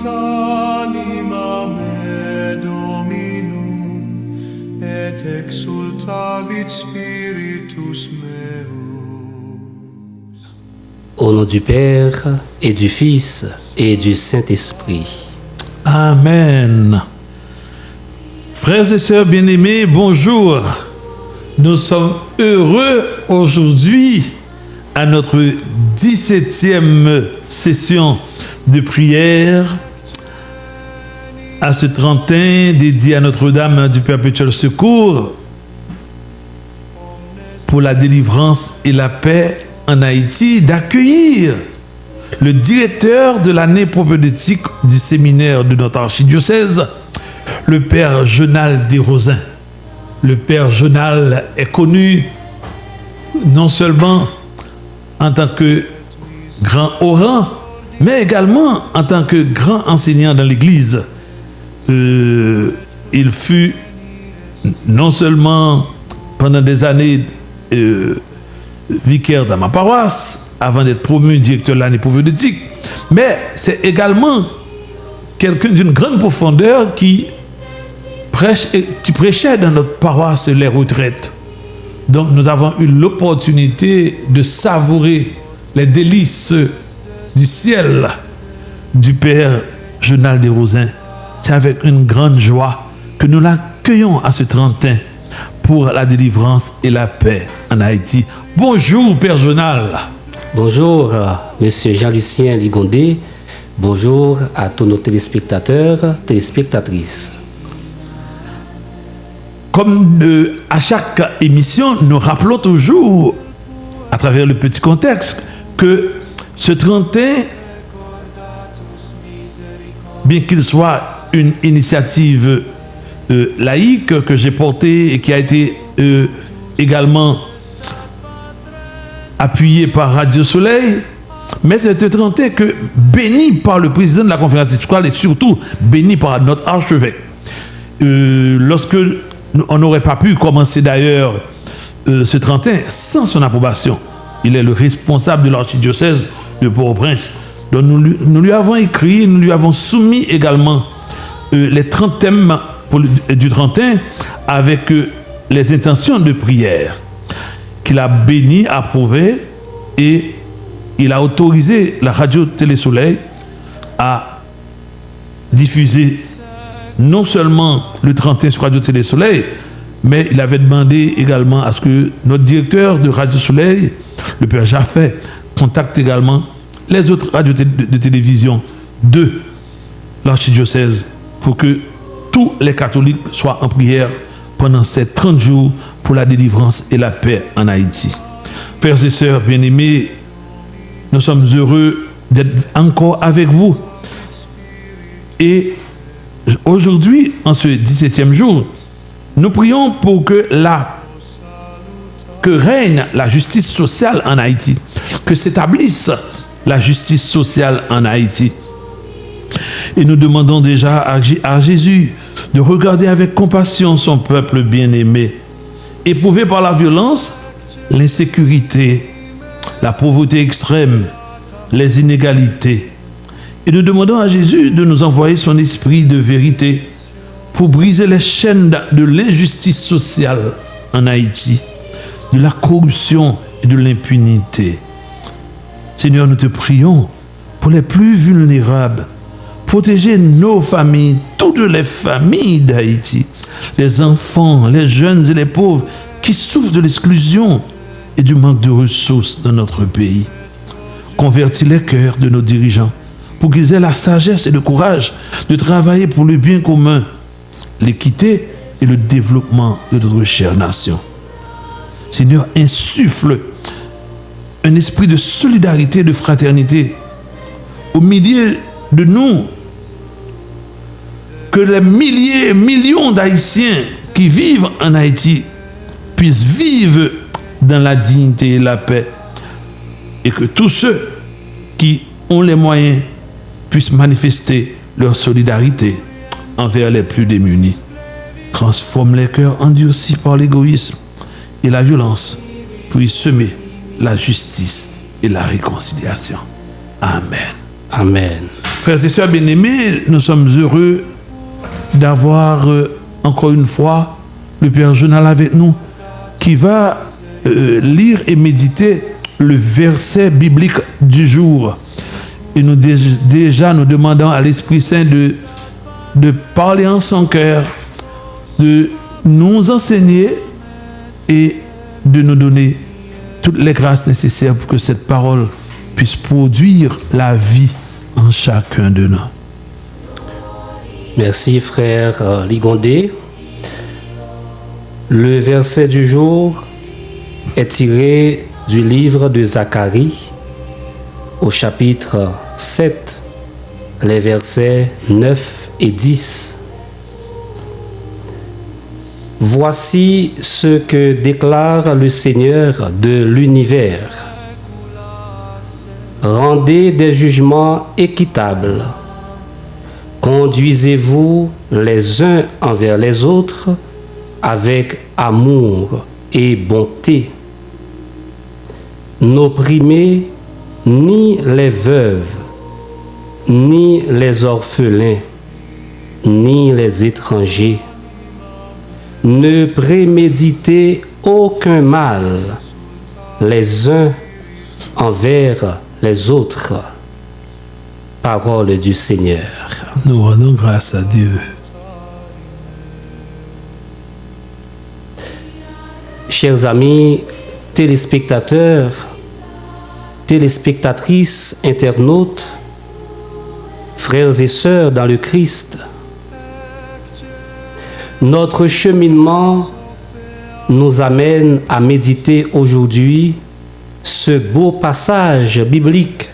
anima me Dominum, et exultavit spiritus meus. Au nom du Père, et du Fils, et du Saint-Esprit. Amen. Frères et sœurs bien-aimés, bonjour. Nous sommes heureux aujourd'hui à notre 17e session de prière, à ce 31 dédié à Notre-Dame du Perpétuel Secours pour la délivrance et la paix en Haïti, d'accueillir le directeur de l'année propédeutique du séminaire de notre archidiocèse, le Père Jonal Desrosins. Le Père Jonal est connu non seulement en tant que grand orant, mais également en tant que grand enseignant dans l'Église. Il fut non seulement pendant des années vicaire dans ma paroisse, avant d'être promu directeur de l'année propédeutique, mais c'est également quelqu'un d'une grande profondeur qui prêchait dans notre paroisse les retraites. Donc nous avons eu l'opportunité de savourer les délices du ciel du Père Jonal Desrosins. C'est avec une grande joie que nous l'accueillons à ce 31 pour la délivrance et la paix en Haïti. Bonjour Père Jonal. Bonjour Monsieur Jean-Lucien Ligondé. Bonjour à tous nos téléspectateurs, téléspectatrices. Comme à chaque émission, nous rappelons toujours, à travers le petit contexte, que ce 31, bien qu'il soit une initiative laïque que j'ai portée et qui a été également appuyée par Radio Soleil, mais c'est un 31 que béni par le président de la conférence épiscopale et surtout béni par notre archevêque. Lorsque on n'aurait pas pu commencer d'ailleurs ce 31 sans son approbation. Il est le responsable de l'archidiocèse de Port-au-Prince. Donc nous lui avons écrit, nous lui avons soumis également les 30 thèmes du 31 avec les intentions de prière qu'il a béni, approuvé, et il a autorisé la radio Télé Soleil à diffuser non seulement le 31 sur Radio Télé Soleil, mais il avait demandé également à ce que notre directeur de Radio Soleil, le Père Jaffet, contacte également les autres radios de télévision de l'archidiocèse pour que tous les catholiques soient en prière pendant ces 30 jours pour la délivrance et la paix en Haïti. Frères et sœurs bien-aimés, nous sommes heureux d'être encore avec vous. Et aujourd'hui, en ce 17e jour, nous prions pour que règne la justice sociale en Haïti, que s'établisse la justice sociale en Haïti. Et nous demandons déjà à Jésus de regarder avec compassion son peuple bien-aimé, éprouvé par la violence, l'insécurité, la pauvreté extrême, les inégalités. Et nous demandons à Jésus de nous envoyer son esprit de vérité pour briser les chaînes de l'injustice sociale en Haïti, de la corruption et de l'impunité. Seigneur, nous te prions pour les plus vulnérables, protéger nos familles, toutes les familles d'Haïti, les enfants, les jeunes et les pauvres qui souffrent de l'exclusion et du manque de ressources dans notre pays. Convertis les cœurs de nos dirigeants pour qu'ils aient la sagesse et le courage de travailler pour le bien commun, l'équité et le développement de notre chère nation. Seigneur, insuffle un esprit de solidarité et de fraternité au milieu de nous, que les milliers, millions d'Haïtiens qui vivent en Haïti puissent vivre dans la dignité et la paix, et que tous ceux qui ont les moyens puissent manifester leur solidarité envers les plus démunis. Transforme les cœurs endurcis par l'égoïsme et la violence pour y semer la justice et la réconciliation. Amen. Amen. Frères et sœurs bien-aimés, nous sommes heureux d'avoir encore une fois le Père Jonal avec nous qui va lire et méditer le verset biblique du jour. Et nous déjà nous demandons à l'Esprit Saint de parler en son cœur, de nous enseigner et de nous donner toutes les grâces nécessaires pour que cette parole puisse produire la vie en chacun de nous. Merci frère Ligondé. Le verset du jour est tiré du livre de Zacharie au chapitre 7, les versets 9 et 10. Voici ce que déclare le Seigneur de l'univers. Rendez des jugements équitables. Conduisez-vous les uns envers les autres avec amour et bonté. N'opprimez ni les veuves, ni les orphelins, ni les étrangers. Ne préméditez aucun mal les uns envers les autres. Parole du Seigneur. Nous rendons grâce à Dieu. Chers amis téléspectateurs, téléspectatrices, internautes, frères et sœurs dans le Christ, notre cheminement nous amène à méditer aujourd'hui ce beau passage biblique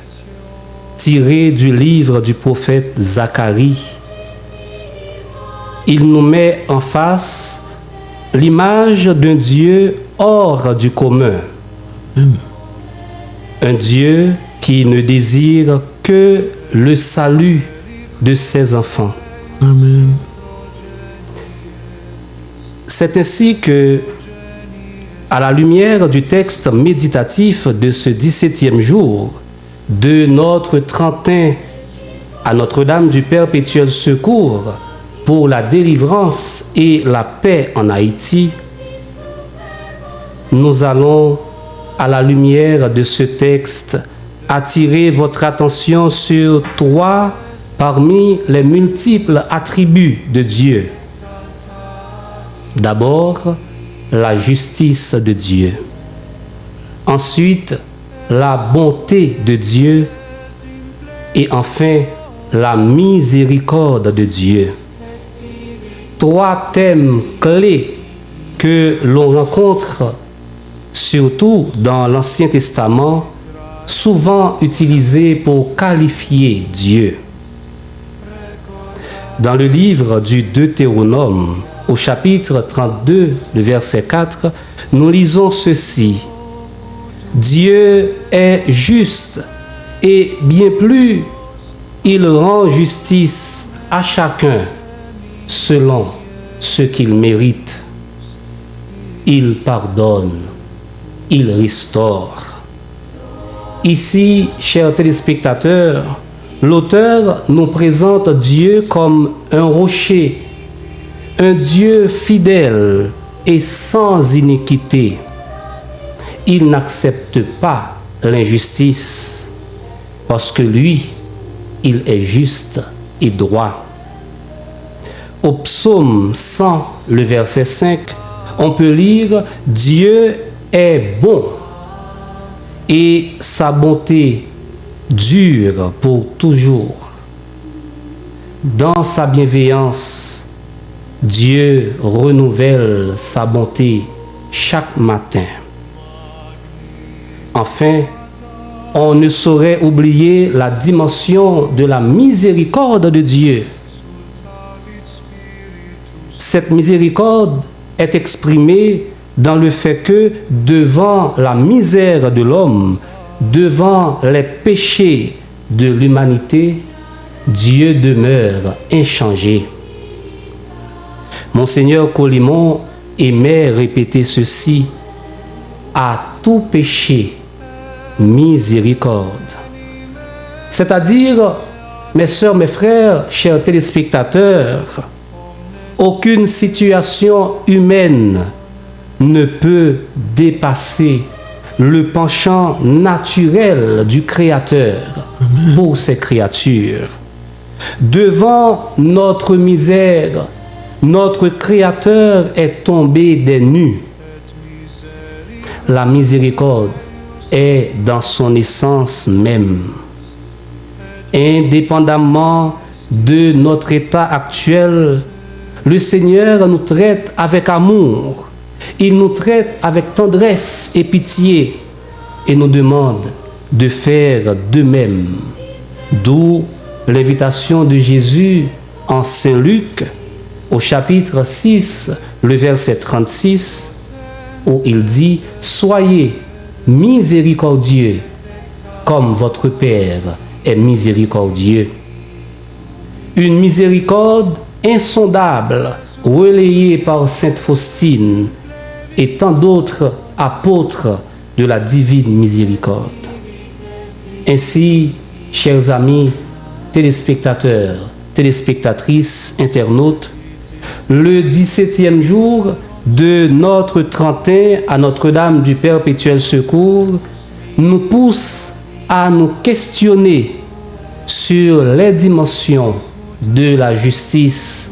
tiré du livre du prophète Zacharie. Il nous met en face l'image d'un Dieu hors du commun. Un Dieu qui ne désire que le salut de ses enfants. Amen. C'est ainsi que, à la lumière du texte méditatif de ce 17e jour de notre trentin à Notre-Dame du Perpétuel Secours pour la délivrance et la paix en Haïti, nous allons, à la lumière de ce texte, attirer votre attention sur 3 parmi les multiples attributs de Dieu. D'abord, la justice de Dieu. Ensuite, la bonté de Dieu. Et enfin, la miséricorde de Dieu. 3 thèmes clés que l'on rencontre surtout dans l'Ancien Testament, souvent utilisés pour qualifier Dieu. Dans le livre du Deutéronome, au chapitre 32, le verset 4, nous lisons ceci. Dieu est juste et bien plus, il rend justice à chacun selon ce qu'il mérite. Il pardonne, il restaure. Ici, chers téléspectateurs, l'auteur nous présente Dieu comme un rocher, un Dieu fidèle et sans iniquité. Il n'accepte pas l'injustice parce que lui, il est juste et droit. Au psaume 100, le verset 5, on peut lire « Dieu est bon et sa bonté dure pour toujours. Dans sa bienveillance, Dieu renouvelle sa bonté chaque matin. » Enfin, on ne saurait oublier la dimension de la miséricorde de Dieu. Cette miséricorde est exprimée dans le fait que devant la misère de l'homme, devant les péchés de l'humanité, Dieu demeure inchangé. Monseigneur Colimon aimait répéter ceci: à tout péché, miséricorde. C'est-à-dire, mes sœurs, mes frères, chers téléspectateurs, aucune situation humaine ne peut dépasser le penchant naturel du Créateur pour ses créatures. Devant notre misère, notre Créateur est tombé des nues. La miséricorde est dans son essence même. Indépendamment de notre état actuel, le Seigneur nous traite avec amour. Il nous traite avec tendresse et pitié et nous demande de faire de même. D'où l'invitation de Jésus en Saint Luc au chapitre 6, le verset 36, où il dit « Soyez miséricordieux comme votre Père est miséricordieux. » Une miséricorde insondable, relayée par Sainte Faustine et tant d'autres apôtres de la divine miséricorde. Ainsi, chers amis, téléspectateurs, téléspectatrices, internautes, le 17e jour de notre 31 à Notre-Dame du Perpétuel Secours nous pousse à nous questionner sur les dimensions de la justice,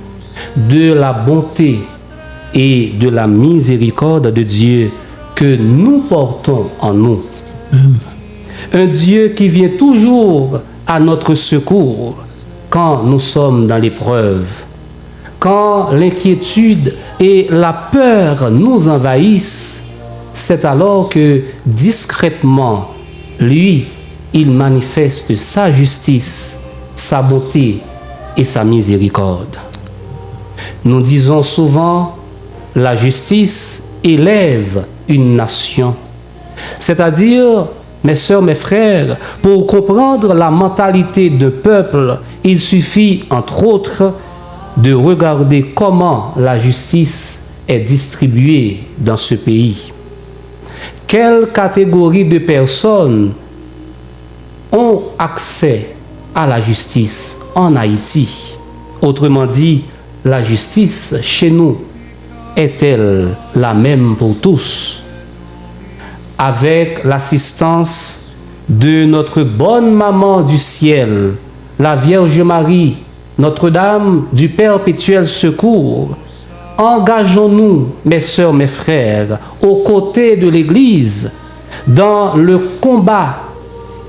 de la bonté et de la miséricorde de Dieu que nous portons en nous. Un Dieu qui vient toujours à notre secours quand nous sommes dans l'épreuve, quand l'inquiétude et la peur nous envahissent. C'est alors que discrètement, lui, il manifeste sa justice, sa bonté et sa miséricorde. Nous disons souvent, la justice élève une nation. C'est-à-dire, mes sœurs, mes frères, pour comprendre la mentalité d'un peuple, il suffit, entre autres, de regarder comment la justice est distribuée dans ce pays. Quelle catégorie de personnes ont accès à la justice en Haïti? Autrement dit, la justice chez nous est-elle la même pour tous? Avec l'assistance de notre bonne maman du ciel, la Vierge Marie, Notre-Dame du Perpétuel Secours, engageons-nous, mes sœurs, mes frères, aux côtés de l'Église, dans le combat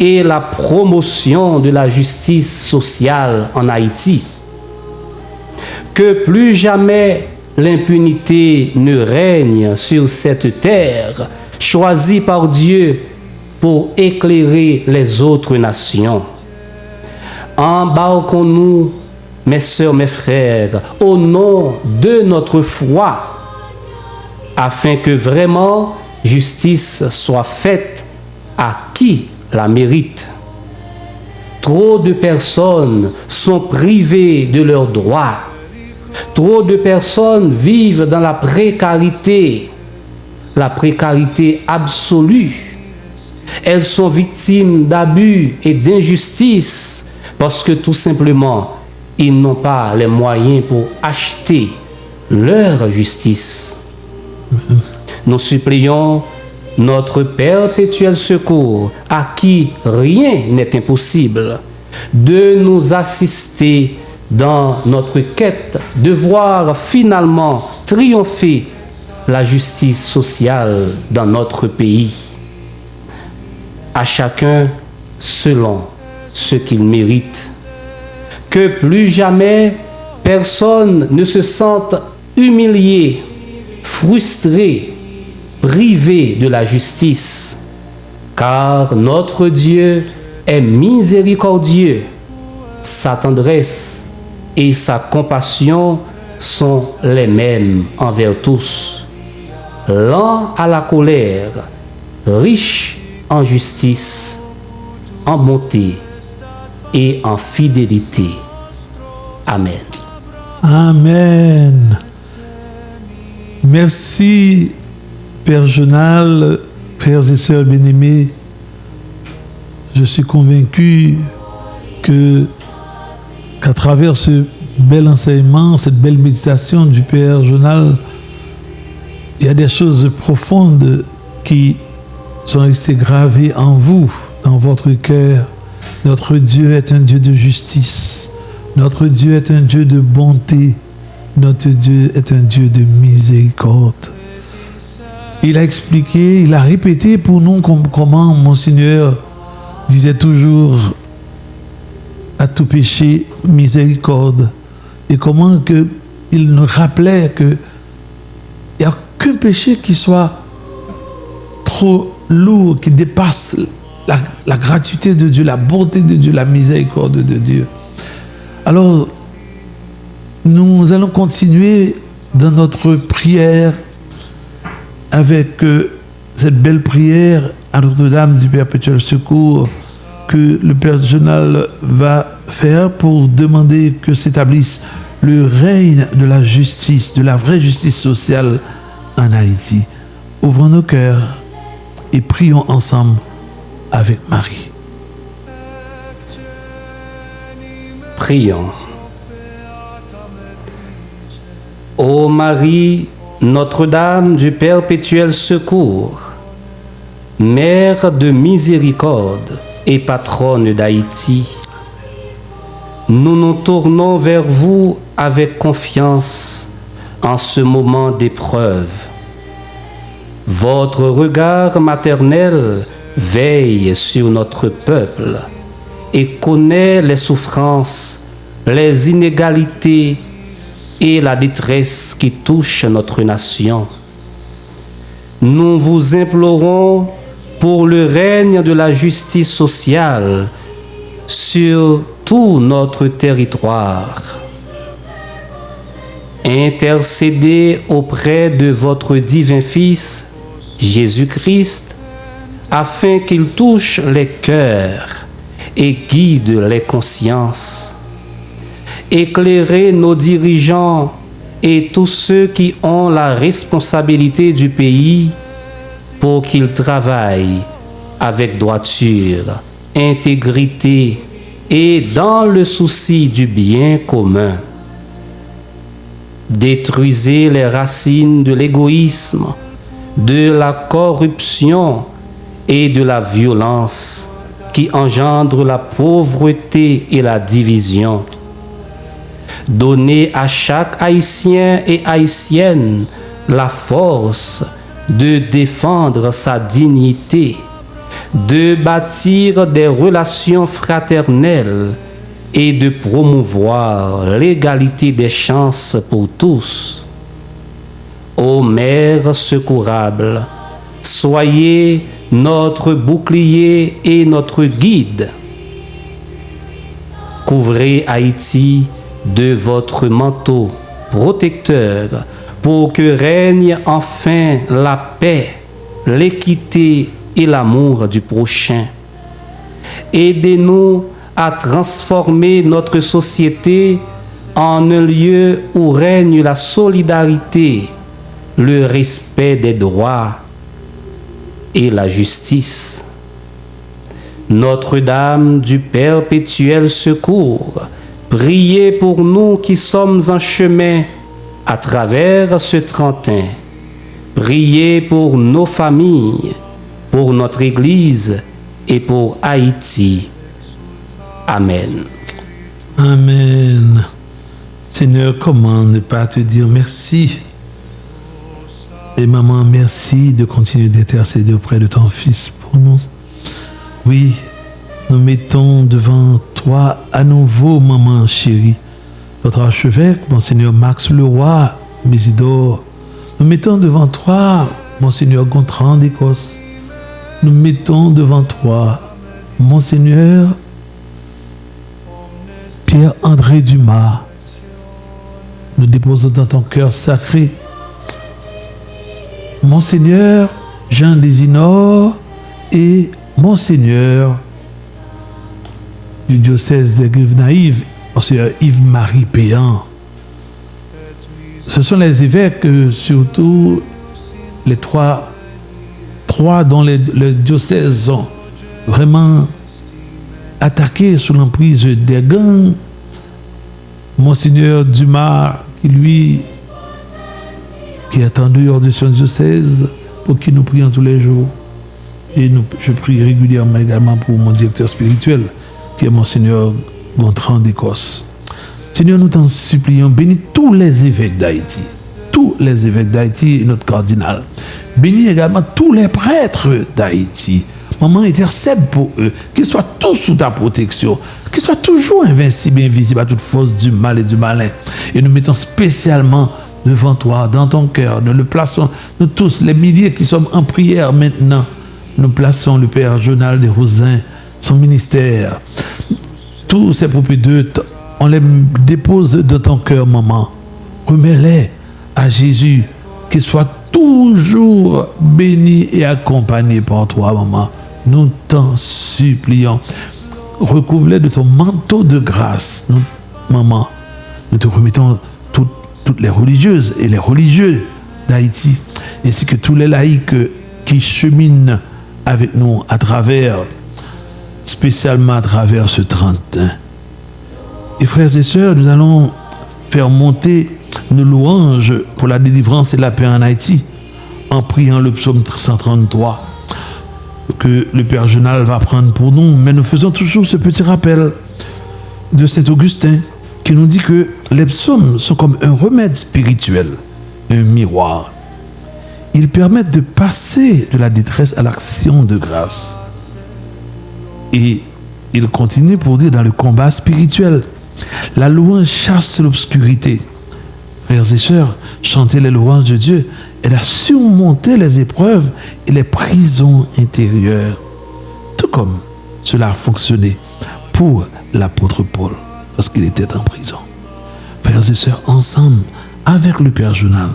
et la promotion de la justice sociale en Haïti. Que plus jamais l'impunité ne règne sur cette terre, choisie par Dieu pour éclairer les autres nations. Embarquons-nous, mes sœurs, mes frères, au nom de notre foi, afin que vraiment justice soit faite à qui la mérite. Trop de personnes sont privées de leurs droits. Trop de personnes vivent dans la précarité absolue. Elles sont victimes d'abus et d'injustices parce que tout simplement, ils n'ont pas les moyens pour acheter leur justice. Nous supplions notre perpétuel secours, à qui rien n'est impossible, de nous assister dans notre quête de voir finalement triompher la justice sociale dans notre pays. À chacun selon ce qu'il mérite. Que plus jamais personne ne se sente humilié, frustré, privé de la justice, car notre Dieu est miséricordieux. Sa tendresse et sa compassion sont les mêmes envers tous. Lent à la colère, riche en justice, en bonté et en fidélité. Amen. Amen. Merci, Père Jonal, frères et sœurs bien-aimés. Je suis convaincu que qu'à travers ce bel enseignement, cette belle méditation du Père Jonal, il y a des choses profondes qui sont restées gravées en vous, dans votre cœur. Notre Dieu est un Dieu de justice. Notre Dieu est un Dieu de bonté. Notre Dieu est un Dieu de miséricorde. Il a expliqué, il a répété pour nous comment Monseigneur disait toujours à tout péché miséricorde, et comment il nous rappelait que il n'y a aucun péché qui soit trop lourd, qui dépasse la gratuité de Dieu, la bonté de Dieu, la miséricorde de Dieu. Alors, nous allons continuer dans notre prière avec cette belle prière à Notre-Dame du Perpétuel Secours que le Père Jonal va faire pour demander que s'établisse le règne de la justice, de la vraie justice sociale en Haïti. Ouvrons nos cœurs et prions ensemble avec Marie. Prions. Ô Marie, Notre-Dame du Perpétuel Secours, Mère de miséricorde et patronne d'Haïti, nous nous tournons vers vous avec confiance en ce moment d'épreuve. Votre regard maternel veille sur notre peuple et connaît les souffrances, les inégalités et la détresse qui touche notre nation. Nous vous implorons pour le règne de la justice sociale sur tout notre territoire. Intercédez auprès de votre divin Fils, Jésus-Christ, afin qu'il touche les cœurs et guide les consciences. Éclairez nos dirigeants et tous ceux qui ont la responsabilité du pays pour qu'ils travaillent avec droiture, intégrité et dans le souci du bien commun. Détruisez les racines de l'égoïsme, de la corruption et de la violence qui engendrent la pauvreté et la division. Donnez à chaque Haïtien et Haïtienne la force de défendre sa dignité, de bâtir des relations fraternelles et de promouvoir l'égalité des chances pour tous. Ô Mère secourable, soyez notre bouclier et notre guide. Couvrez Haïti de votre manteau protecteur pour que règne enfin la paix, l'équité et l'amour du prochain. Aidez-nous à transformer notre société en un lieu où règne la solidarité, le respect des droits et la justice. Notre-Dame du Perpétuel Secours, priez pour nous qui sommes en chemin à travers ce 31. Priez pour nos familles, pour notre Église et pour Haïti. Amen. Amen. Seigneur, comment ne pas te dire merci? Et maman, merci de continuer d'intercéder auprès de ton Fils pour nous. Oui, nous mettons devant toi à nouveau, maman chérie, notre archevêque, Monseigneur Max Leroy, Mésidor. Nous mettons devant toi, Monseigneur Gontran d'Écosse. Nous mettons devant toi, Monseigneur Pierre-André Dumas. Nous déposons dans ton cœur sacré Monseigneur Jean Lésinor et Monseigneur du diocèse des Grives-Naïves, Monseigneur Yves-Marie Péan. Ce sont les évêques, surtout les trois dont les diocèses sont vraiment attaqués sous l'emprise des gangs Monseigneur Dumas, qui est en dehors de son diocèse, pour qui nous prions tous les jours. Et je prie régulièrement également pour mon directeur spirituel, qui est Monseigneur Gontran d'Écosse. Seigneur, nous t'en supplions, bénis tous les évêques d'Haïti. Tous les évêques d'Haïti et notre cardinal. Bénis également tous les prêtres d'Haïti. Maman, intercède pour eux, qu'ils soient tous sous ta protection, qu'ils soient toujours invincibles et invisibles à toute force du mal et du malin. Et nous mettons spécialement devant toi, dans ton cœur, nous le plaçons, nous tous, les milliers qui sommes en prière maintenant, nous plaçons le Père Jonal des Rosins, son ministère, tous ces propriétaires, on les dépose dans ton cœur, maman. Remets-les à Jésus, qu'ils soient toujours bénis et accompagnés par toi, maman. Nous t'en supplions. Recouvre-les de ton manteau de grâce, maman. Nous te remettons toutes les religieuses et les religieux d'Haïti, ainsi que tous les laïcs qui cheminent avec nous spécialement à travers ce 31. Et frères et sœurs, nous allons faire monter nos louanges pour la délivrance et la paix en Haïti en priant le psaume 133 que le Père Jonal va prendre pour nous. Mais nous faisons toujours ce petit rappel de Saint Augustin qui nous dit que les psaumes sont comme un remède spirituel, un miroir. Ils permettent de passer de la détresse à l'action de grâce. Et il continue pour dire dans le combat spirituel, la louange chasse l'obscurité. Frères et sœurs, chanter les louanges de Dieu aide à surmonter les épreuves et les prisons intérieures. Tout comme cela a fonctionné pour l'apôtre Paul lorsqu'il était en prison. Frères et sœurs, ensemble, avec le Père Jonal,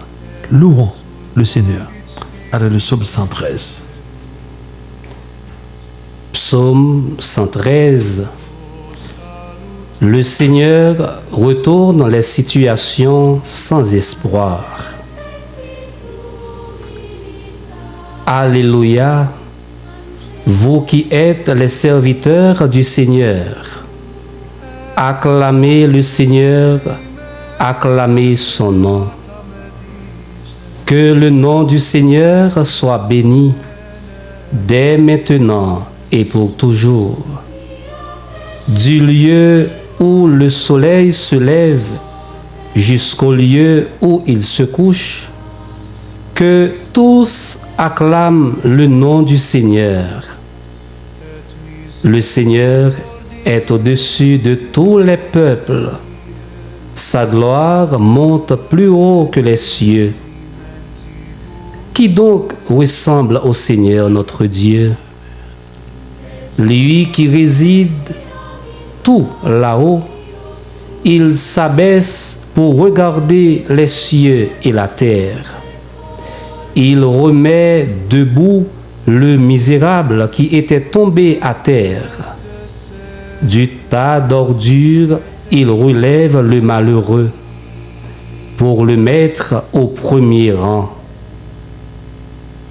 louons le Seigneur avec le psaume 113. Psaume 113. Le Seigneur retourne les situations sans espoir. Alléluia, vous qui êtes les serviteurs du Seigneur. Acclamez le Seigneur, acclamez son nom. Que le nom du Seigneur soit béni, dès maintenant et pour toujours. Du lieu où le soleil se lève jusqu'au lieu où il se couche, que tous acclament le nom du Seigneur. Le Seigneur est au-dessus de tous les peuples. Sa gloire monte plus haut que les cieux. Qui donc ressemble au Seigneur notre Dieu? Lui qui réside tout là-haut, il s'abaisse pour regarder les cieux et la terre. Il remet debout le misérable qui était tombé à terre. Du tas d'ordures, il relève le malheureux pour le mettre au premier rang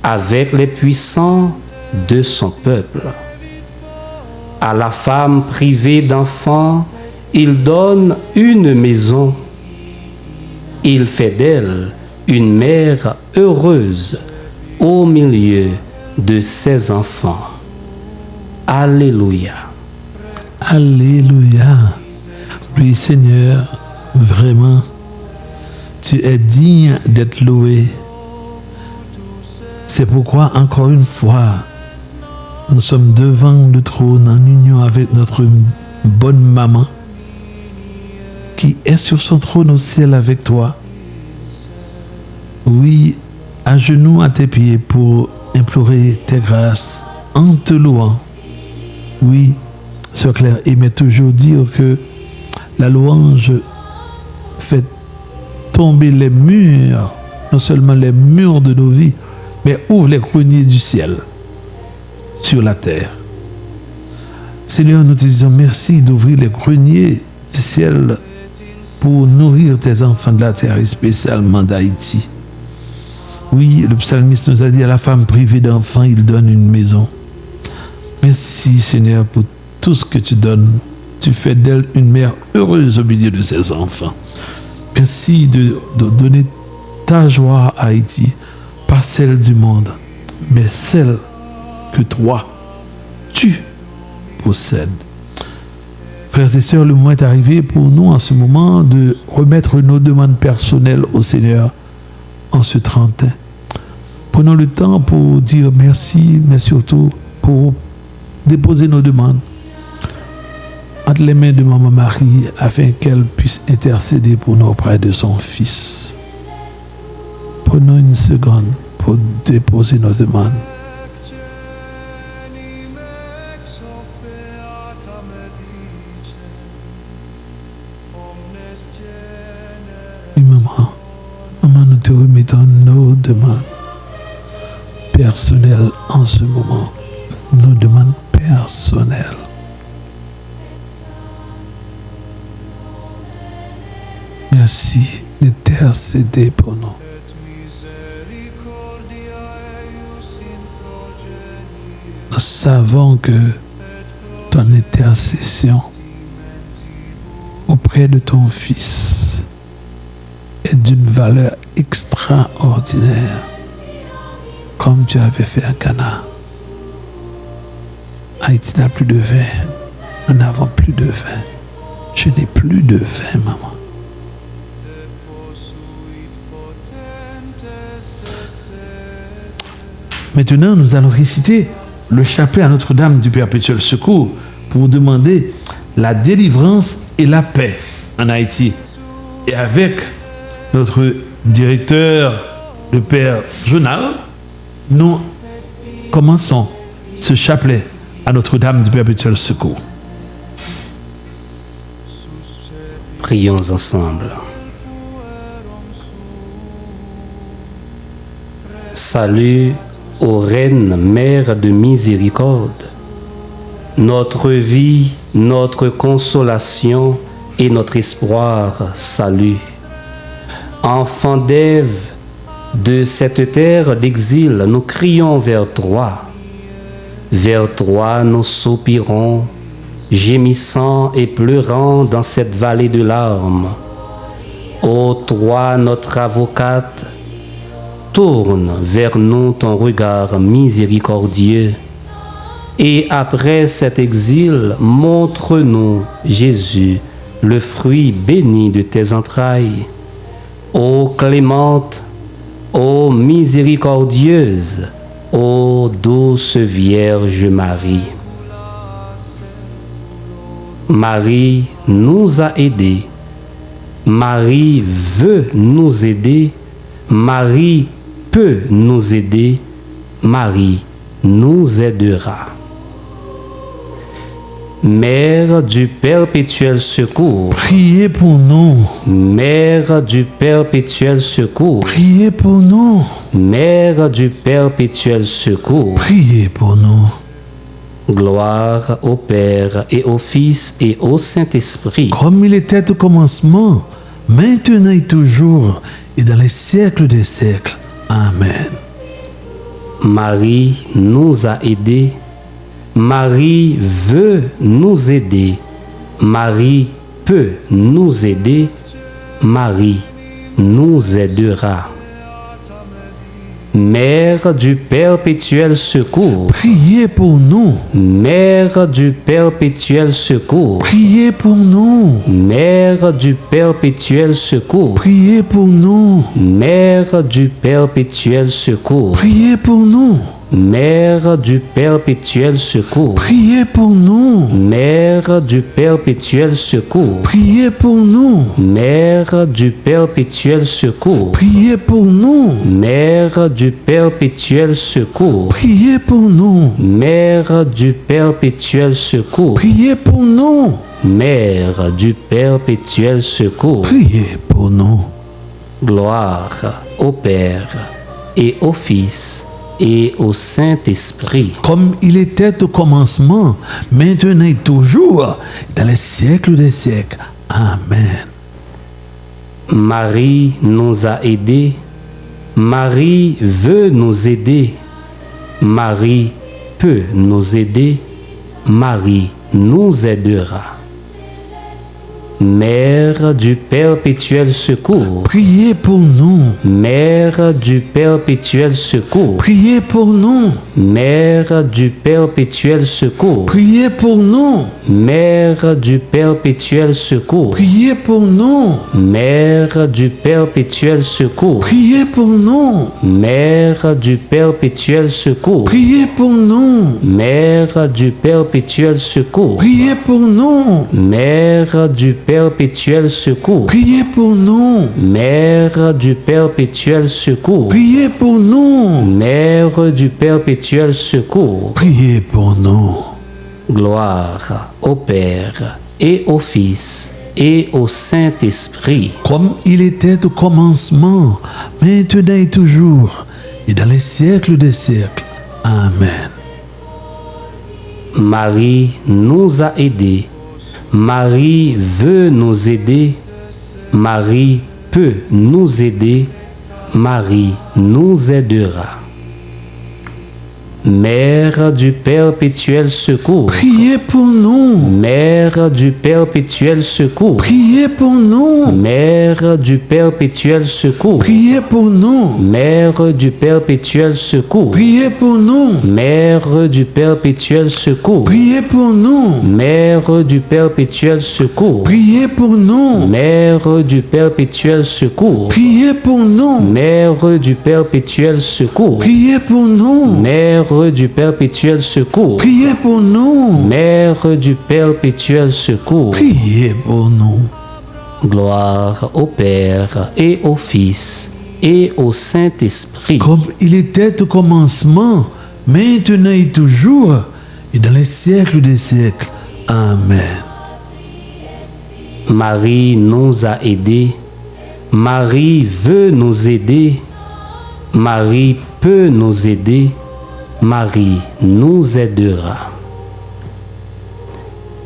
avec les puissants de son peuple. À la femme privée d'enfants, il donne une maison. Il fait d'elle une mère heureuse au milieu de ses enfants. Alléluia. Alléluia. Oui, Seigneur, vraiment, tu es digne d'être loué. C'est pourquoi, encore une fois, nous sommes devant le trône en union avec notre bonne maman qui est sur son trône au ciel avec toi. Oui, à genoux à tes pieds pour implorer tes grâces en te louant. Oui, Sœur Claire aimait toujours dire que la louange fait tomber les murs, non seulement les murs de nos vies, mais ouvre les greniers du ciel sur la terre. Seigneur, nous te disons merci d'ouvrir les greniers du ciel pour nourrir tes enfants de la terre et spécialement d'Haïti. Oui, le psalmiste nous a dit à la femme privée d'enfants, il donne une maison. Merci Seigneur pour tout ce que tu donnes tu fais d'elle une mère heureuse au milieu de ses enfants. Merci de donner ta joie à Haïti, pas celle du monde, mais celle que toi, tu possèdes. Frères et sœurs, le moment est arrivé pour nous en ce moment de remettre nos demandes personnelles au Seigneur en ce 31. Prenons le temps pour dire merci, mais surtout pour déposer nos demandes entre les mains de Maman Marie afin qu'elle puisse intercéder pour nous auprès de son Fils. Prenons une seconde pour déposer nos demandes. Oui, maman, nous te remettons nos demandes personnelles en ce moment. Nos demandes personnelles. Merci d'intercéder pour nous. Nous savons que ton intercession auprès de ton Fils est d'une valeur extraordinaire, comme tu avais fait à Cana. Haïti n'a plus de vin. Nous n'avons plus de vin. Je n'ai plus de vin, maman. Maintenant, nous allons réciter le chapelet à Notre-Dame du Perpétuel Secours pour demander la délivrance et la paix en Haïti. Et avec notre directeur, le Père Jonal, nous commençons ce chapelet à Notre-Dame du Perpétuel Secours. Prions ensemble. Salut ô Reine, Mère de miséricorde, notre vie, notre consolation et notre espoir, salut. Enfants d'Ève, de cette terre d'exil, nous crions vers toi. Vers toi, nous soupirons, gémissant et pleurant dans cette vallée de larmes. Ô toi, notre avocate, tourne vers nous ton regard miséricordieux. Et après cet exil, montre-nous, Jésus, le fruit béni de tes entrailles. Ô clémente, ô miséricordieuse, ô douce Vierge Marie. Marie nous a aidés. Marie veut nous aider. Marie peut nous aider. Marie nous aidera. Mère du perpétuel secours, Priez pour nous. Mère du perpétuel secours, Priez pour nous. Mère du perpétuel secours, Priez pour nous. gloire au Père et au Fils et au Saint-Esprit, Comme il était au commencement, maintenant et toujours, et dans les siècles des siècles. Amen. Marie nous a aidés. Marie veut nous aider. Marie peut nous aider. Marie nous aidera. Mère du perpétuel secours, Priez pour nous. Mère du perpétuel secours, Priez pour nous. Mère du perpétuel secours, Priez pour nous. Mère du perpétuel secours, Priez pour nous. Mère du perpétuel secours, Priez pour nous. Mère du perpétuel secours, Priez pour nous. Mère du perpétuel secours, Priez pour nous. Mère du perpétuel secours, Priez pour nous. Mère du perpétuel secours, Priez pour nous. Mère du perpétuel secours, Priez pour nous. gloire au Père et au Fils et au Saint-Esprit, Comme il était au commencement, maintenant et toujours, dans les siècles des siècles. Amen. Marie nous a aidés. Marie veut nous aider. Marie peut nous aider. Marie nous aidera. Mère du perpétuel secours, Priez pour nous. Mère du perpétuel secours, Priez pour nous. Mère du perpétuel secours, Priez pour nous. Mère du perpétuel secours, Priez pour nous. Mère du perpétuel secours, Priez pour nous. Mère du perpétuel secours, Priez pour nous. Mère du perpétuel secours, Priez pour nous. Mère du perpétuel secours, Priez pour nous. Mère du perpétuel secours, Priez pour nous. Mère du perpétuel secours. Priez pour nous. Gloire au Père et au Fils et au Saint-Esprit, Comme il était au commencement, maintenant et toujours, et dans les siècles des siècles. Amen. Marie nous a aidés. Marie veut nous aider. Marie peut nous aider. Marie nous aidera. Mère du perpétuel secours, Priez pour nous. Mère du perpétuel secours, Priez pour nous. Mère du perpétuel secours, Priez pour nous. Mère du perpétuel secours, Priez pour nous. Mère du perpétuel secours, Priez pour nous. Mère du perpétuel secours, Priez pour nous. Mère du perpétuel secours, Priez pour nous. Mère du perpétuel secours, Priez pour nous. Mère du perpétuel secours, Priez pour nous. Mère du perpétuel secours. Priez pour nous. Gloire au Père et au Fils et au Saint-Esprit, Comme il était au commencement, maintenant et toujours, et dans les siècles des siècles. Amen. Marie nous a aidés. Marie veut nous aider. Marie peut nous aider. Marie nous aidera.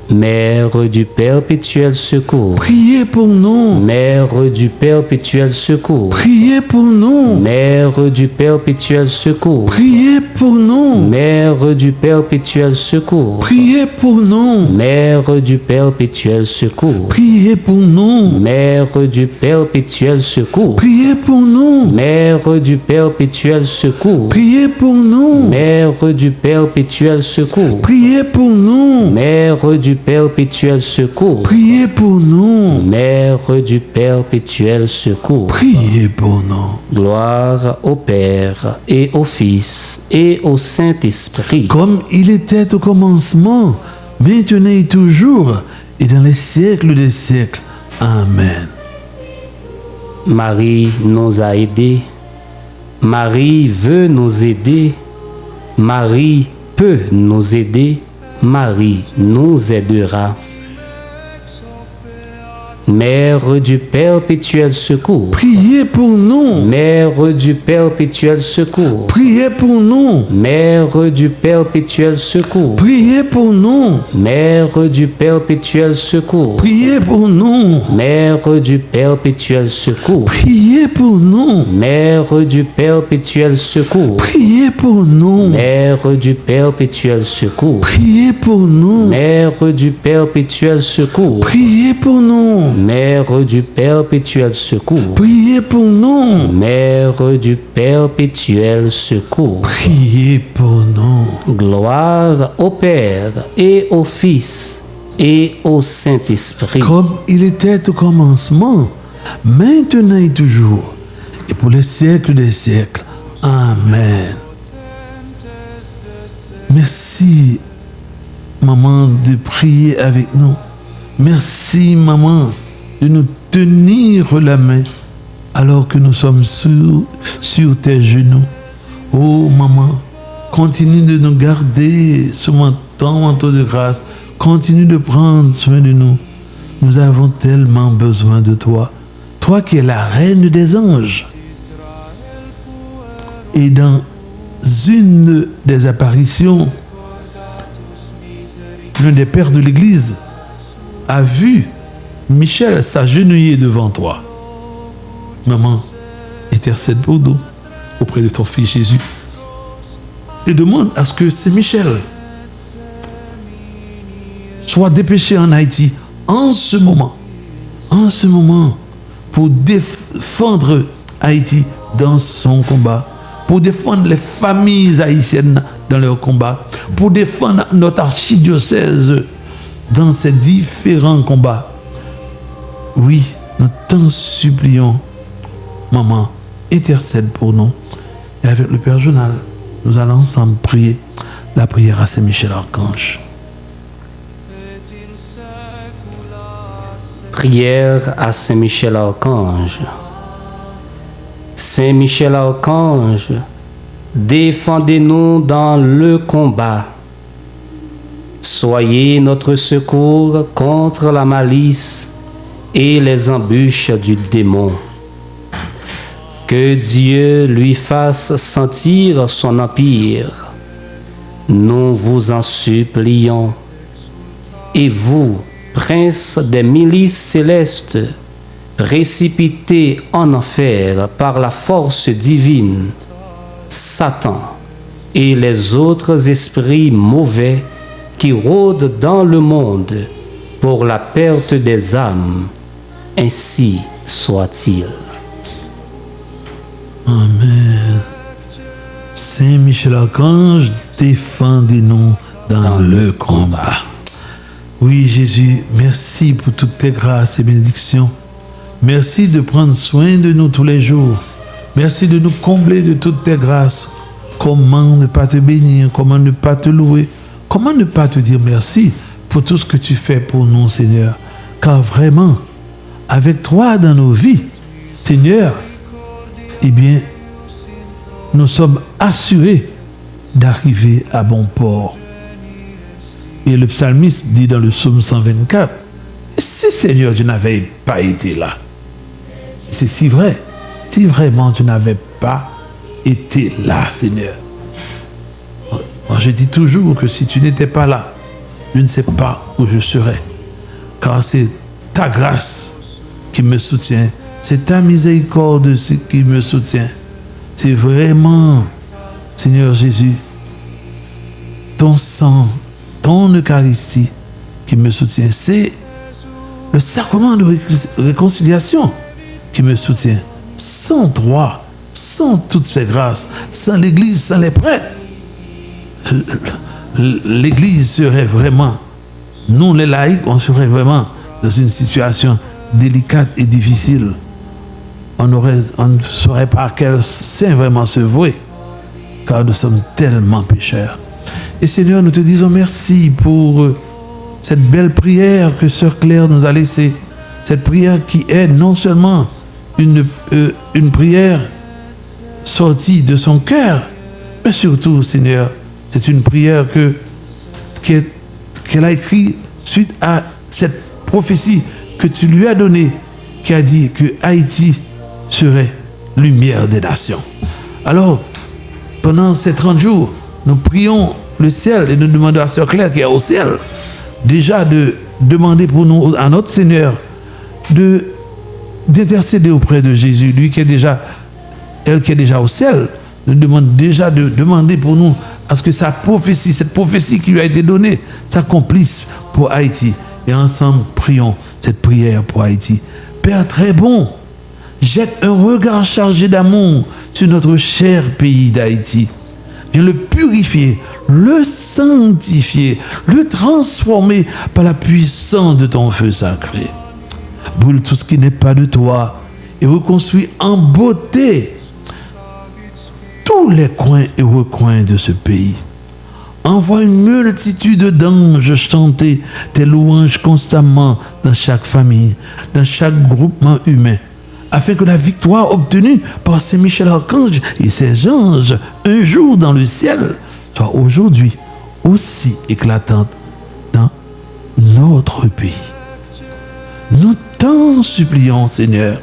Mère du perpétuel secours, Priez pour nous. Mère du perpétuel secours, Priez pour nous. Mère du perpétuel secours, Priez pour nous. Mère du perpétuel secours, Priez pour nous. Mère du perpétuel secours, Priez pour nous. Mère du perpétuel secours, Priez pour nous. Mère du perpétuel secours, Priez pour nous. Mère du perpétuel secours, Priez pour nous. Mère du perpétuel secours, Priez pour nous. Mère du perpétuel secours. Priez pour nous. Gloire au Père et au Fils et au Saint-Esprit, Comme il était au commencement, maintenant et toujours, et dans les siècles des siècles. Amen. Marie nous a aidés. Marie veut nous aider. Marie peut nous aider. Marie nous aidera. Mère du perpétuel secours, Priez pour nous. Mère du perpétuel secours, Priez pour nous. Mère du perpétuel secours, Priez pour nous. Mère du perpétuel secours, Priez pour nous. Mère du perpétuel secours, Priez pour nous. Mère du perpétuel secours, Priez pour nous. Mère du perpétuel secours, Priez pour nous. Mère du perpétuel secours, Priez pour nous. Mère du perpétuel secours, Priez pour nous. Mère du perpétuel secours. Priez pour nous. Gloire au Père et au Fils et au Saint-Esprit, Comme il était au commencement, maintenant et toujours, et pour les siècles des siècles. Amen. Merci, maman, de prier avec nous. Merci, maman, de nous tenir la main alors que nous sommes sur tes genoux. Oh, maman, continue de nous garder sous ton manteau de grâce. Continue de prendre soin de nous. Nous avons tellement besoin de toi. Toi qui es la reine des anges. Et dans une des apparitions, l'un des pères de l'Église a vu Michel s'agenouiller devant toi. Maman, intercède pour nous auprès de ton fils Jésus. Et demande à ce que c'est Michel soit dépêché en Haïti en ce moment en ce moment pour défendre Haïti dans son combat, pour défendre les familles haïtiennes dans leur combat, pour défendre notre archidiocèse dans ces différents combats. Oui, nous t'en supplions, maman, intercède pour nous. Et avec le Père Jonal, nous allons ensemble prier la prière à Saint-Michel Archange. Prière à Saint-Michel Archange. Saint-Michel Archange, défendez-nous dans le combat. Soyez notre secours contre la malice et les embûches du démon. Que Dieu lui fasse sentir son empire. Nous vous en supplions. Et vous, prince des milices célestes, précipité en enfer par la force divine, Satan et les autres esprits mauvais qui rôdent dans le monde pour la perte des âmes, ainsi soit-il. Amen. Saint Michel Archange, défendez-nous dans le combat. Oui, Jésus, merci pour toutes tes grâces et bénédictions. Merci de prendre soin de nous tous les jours. Merci de nous combler de toutes tes grâces. Comment ne pas te bénir? Comment ne pas te louer? Comment ne pas te dire merci pour tout ce que tu fais pour nous, Seigneur? Car vraiment, avec toi dans nos vies, Seigneur, eh bien, nous sommes assurés d'arriver à bon port. Et le psalmiste dit dans le psaume 124, si Seigneur, je n'avais pas été là. C'est si vrai. Si vraiment tu n'avais pas été là, Seigneur. Moi, je dis toujours que si tu n'étais pas là, je ne sais pas où je serais. Car c'est ta grâce qui me soutient. C'est ta miséricorde qui me soutient. C'est vraiment, Seigneur Jésus, ton sang, ton Eucharistie qui me soutient. C'est le sacrement de réconciliation qui me soutient. Sans toi, sans toutes ces grâces, sans l'Église, sans les prêtres, l'Église serait vraiment, nous les laïcs, on serait vraiment dans une situation délicate et difficile. On ne saurait pas à quel saint vraiment se vouer, car nous sommes tellement pécheurs. Et Seigneur, nous te disons merci pour cette belle prière que Sœur Claire nous a laissée. Cette prière qui est non seulement une prière sortie de son cœur, mais surtout, Seigneur, c'est une prière qu'elle a écrite suite à cette prophétie que tu lui as donnée, qui a dit que Haïti serait lumière des nations. Alors, pendant ces 30 jours, nous prions le ciel et nous demandons à Sœur Claire qui est au ciel, déjà de demander pour nous, à notre Seigneur, d'intercéder auprès de Jésus, lui qui est déjà, elle qui est déjà au ciel, nous demande déjà de demander pour nous à ce que sa prophétie, cette prophétie qui lui a été donnée, s'accomplisse pour Haïti. Et ensemble, prions cette prière pour Haïti. Père très bon, jette un regard chargé d'amour sur notre cher pays d'Haïti. Viens le purifier, le sanctifier, le transformer par la puissance de ton feu sacré. Brûle tout ce qui n'est pas de toi et reconstruis en beauté tous les coins et recoins de ce pays. Envoie une multitude d'anges chanter tes louanges constamment dans chaque famille, dans chaque groupement humain, afin que la victoire obtenue par Saint Michel Archange et ses anges un jour dans le ciel soit aujourd'hui aussi éclatante dans notre pays. Nous t'en supplions, Seigneur,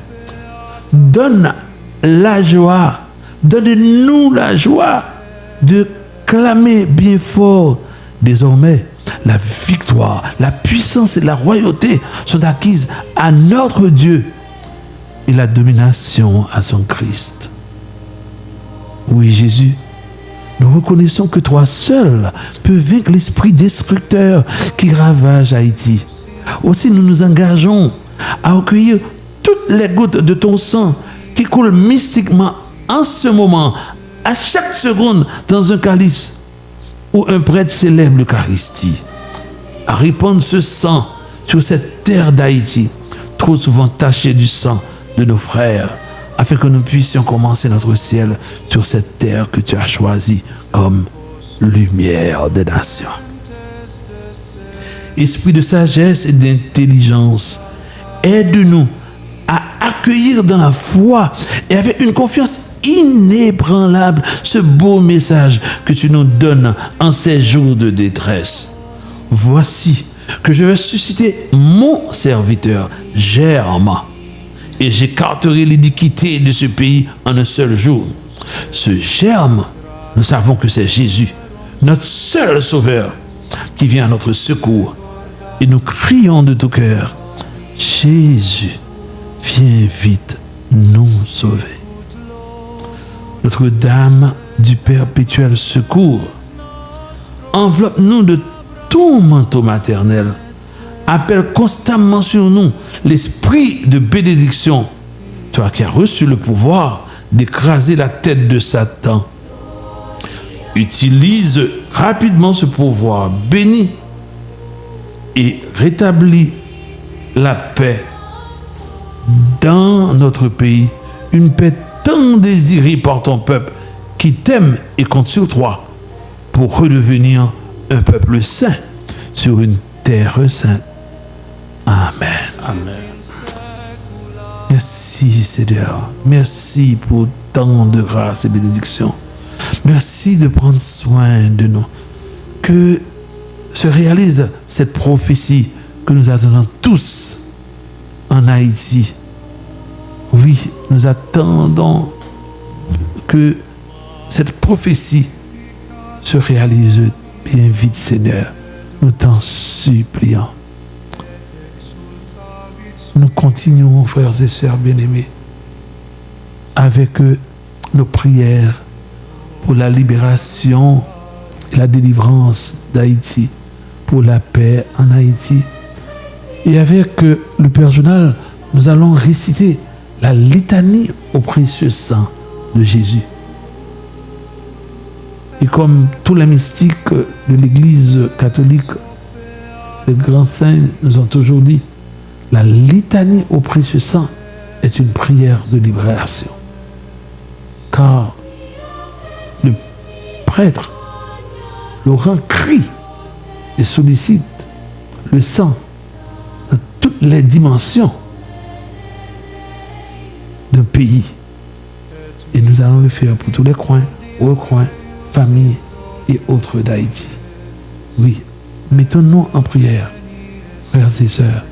donne la joie, donne-nous la joie de clamer bien fort. Désormais, la victoire, la puissance et la royauté sont acquises à notre Dieu et la domination à son Christ. Oui, Jésus, nous reconnaissons que toi seul peux vaincre l'esprit destructeur qui ravage Haïti. Aussi, nous nous engageons à recueillir toutes les gouttes de ton sang qui coulent mystiquement en ce moment, à chaque seconde, dans un calice où un prêtre célèbre l'Eucharistie, à répandre ce sang sur cette terre d'Haïti, trop souvent tachée du sang de nos frères, afin que nous puissions commencer notre ciel sur cette terre que tu as choisie comme lumière des nations. Esprit de sagesse et d'intelligence, aide-nous à accueillir dans la foi et avec une confiance inébranlable ce beau message que tu nous donnes en ces jours de détresse. Voici que je vais susciter mon serviteur, Germe, et j'écarterai l'iniquité de ce pays en un seul jour. Ce Germe, nous savons que c'est Jésus, notre seul sauveur, qui vient à notre secours. Et nous crions de tout cœur, Jésus, viens vite nous sauver. Notre-Dame du perpétuel secours, enveloppe-nous de ton manteau maternel. Appelle constamment sur nous l'esprit de bénédiction, toi qui as reçu le pouvoir d'écraser la tête de Satan. Utilise rapidement ce pouvoir béni et rétablis la paix dans notre pays, une paix tant désirée par ton peuple qui t'aime et compte sur toi pour redevenir un peuple saint sur une terre sainte. Amen. Amen. Merci Seigneur. Merci pour tant de grâce et bénédiction. Merci de prendre soin de nous. Que se réalise cette prophétie que nous attendons tous en Haïti. Oui, nous attendons que cette prophétie se réalise bien vite, Seigneur. Nous t'en supplions. Nous continuons, frères et sœurs bien-aimés, avec nos prières pour la libération et la délivrance d'Haïti, pour la paix en Haïti. Et avec le Père Journal, nous allons réciter la litanie au précieux sang de Jésus. Et comme tous les mystiques de l'Église catholique, les grands saints nous ont toujours dit, la litanie au précieux sang est une prière de libération. Car le prêtre, Laurent, crie et sollicite le sang dans toutes les dimensions d'un pays. Et nous allons le faire pour tous les coins, recoins, familles et autres d'Haïti. Oui, mettons-nous en prière, frères et sœurs.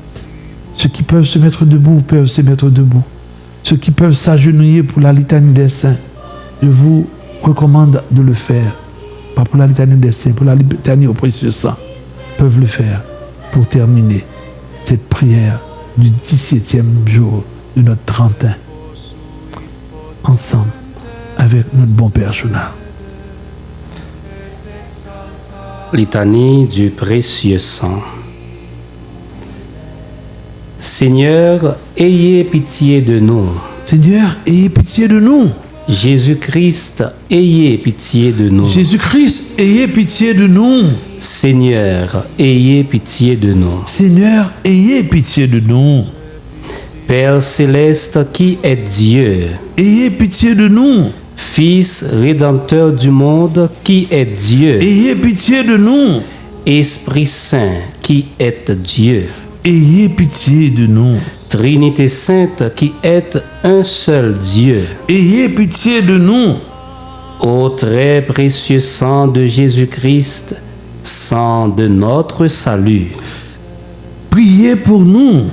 Ceux qui peuvent se mettre debout peuvent se mettre debout. Ceux qui peuvent s'agenouiller pour la litanie des saints, je vous recommande de le faire. Pas pour la litanie des saints, pour la litanie au précieux sang, peuvent le faire pour terminer cette prière du 17e jour de notre 31. Ensemble, avec notre bon Père Journal. Litanie du précieux sang. Seigneur, ayez pitié de nous. Seigneur, ayez pitié de nous. Jésus-Christ, ayez pitié de nous. Jésus-Christ, ayez pitié de nous. Seigneur, ayez pitié de nous. Seigneur, ayez pitié de nous. Père céleste qui est Dieu, Ayez pitié de nous. Fils rédempteur du monde qui est Dieu, Ayez pitié de nous. Esprit Saint qui est Dieu, Ayez pitié de nous. Trinité Sainte qui est un seul Dieu. Ayez pitié de nous. Ô très précieux sang de Jésus-Christ, sang de notre salut. Priez pour nous.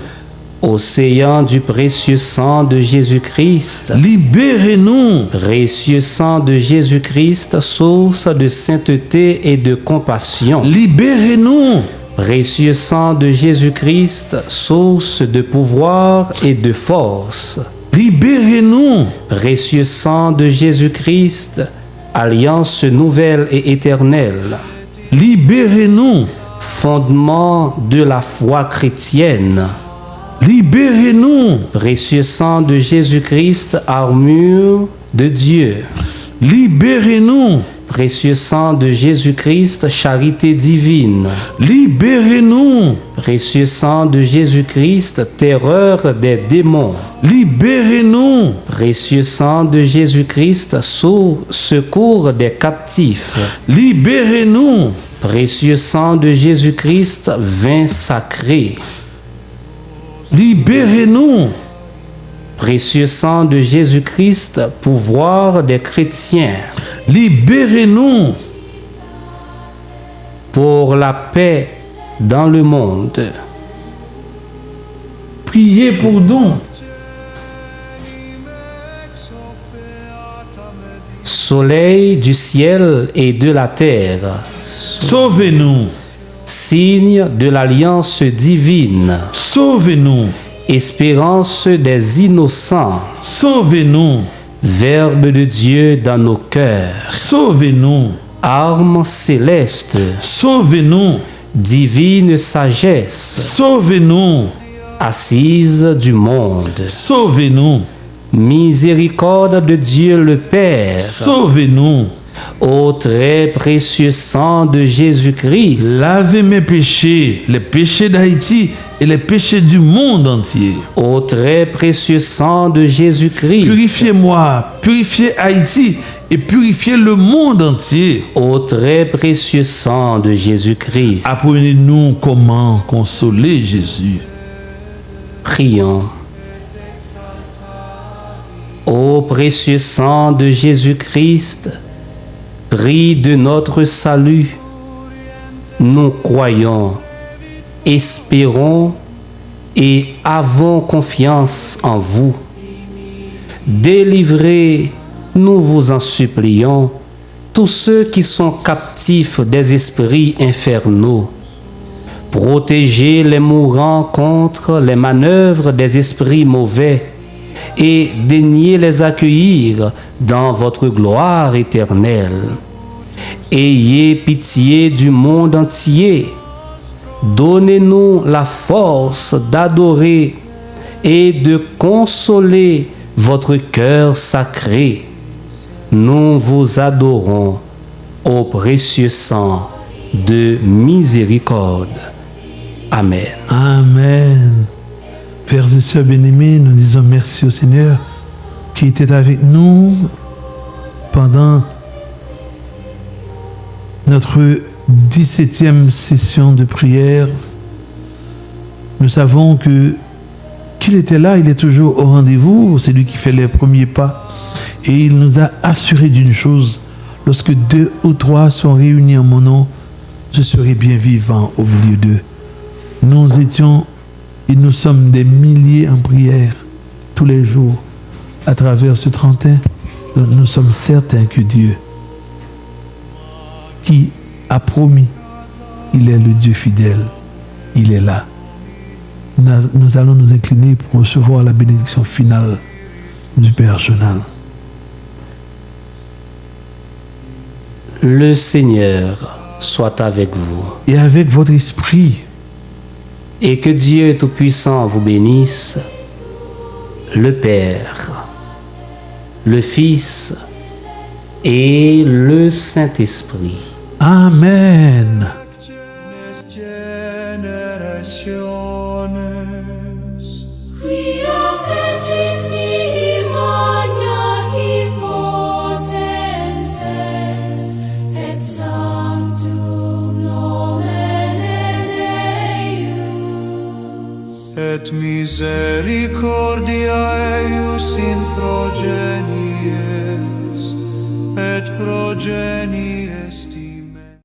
Océan du précieux sang de Jésus-Christ, Libérez-nous. précieux sang de Jésus-Christ, source de sainteté et de compassion. Libérez-nous. Précieux sang de Jésus-Christ, source de pouvoir et de force. Libérez-nous. Précieux sang de Jésus-Christ, alliance nouvelle et éternelle. Libérez-nous. Fondement de la foi chrétienne. Libérez-nous. Précieux sang de Jésus-Christ, armure de Dieu. Libérez-nous. Précieux sang de Jésus-Christ, charité divine. Libérez-nous. Précieux sang de Jésus-Christ, terreur des démons. Libérez-nous. Précieux sang de Jésus-Christ, secours des captifs. Libérez-nous. Précieux sang de Jésus-Christ, vin sacré. Libérez-nous. Précieux sang de Jésus-Christ, pouvoir des chrétiens. Libérez-nous. Pour la paix dans le monde. Priez pour nous. Soleil du ciel et de la terre. Sauvez-nous. Signe de l'alliance divine. Sauvez-nous. Espérance des innocents. Sauvez-nous. Verbe de Dieu dans nos cœurs. Sauvez-nous. Arme céleste. Sauvez-nous. Divine sagesse. Sauvez-nous. Assise du monde. Sauvez-nous. Miséricorde de Dieu le Père. Sauvez-nous. Ô très précieux sang de Jésus-Christ. Lavez mes péchés, les péchés d'Haïti et les péchés du monde entier. Ô très précieux sang de Jésus-Christ. Purifiez-moi, purifiez Haïti et purifiez le monde entier. Ô très précieux sang de Jésus-Christ. Apprenez-nous comment consoler Jésus. Prions. Ô précieux sang de Jésus-Christ, prix de notre salut, nous croyons, espérons et avons confiance en vous. Délivrez, nous vous en supplions, tous ceux qui sont captifs des esprits infernaux. Protégez les mourants contre les manœuvres des esprits mauvais et daignez les accueillir dans votre gloire éternelle. Ayez pitié du monde entier. Donnez-nous la force d'adorer et de consoler votre cœur sacré. Nous vous adorons au précieux sang de miséricorde. Amen. Amen. Frères et sœurs bien-aimés, nous disons merci au Seigneur qui était avec nous pendant notre 17e session de prière. Nous savons qu'il était là, il est toujours au rendez-vous, c'est lui qui fait les premiers pas. Et il nous a assuré d'une chose, lorsque 2 ou 3 sont réunis en mon nom, je serai bien vivant au milieu d'eux. Nous étions et nous sommes des milliers en prière tous les jours à travers ce 31. Donc nous sommes certains que Dieu, qui a promis, il est le Dieu fidèle, il est là. Nous allons nous incliner pour recevoir la bénédiction finale du Père Jonal. Le Seigneur soit avec vous. Et avec votre esprit. Et que Dieu Tout-Puissant vous bénisse, le Père, le Fils et le Saint-Esprit. Amen. Quia fecit mihi magna potences, et sanctum nomen Deus. Et misericordia eius in progenies, et progenies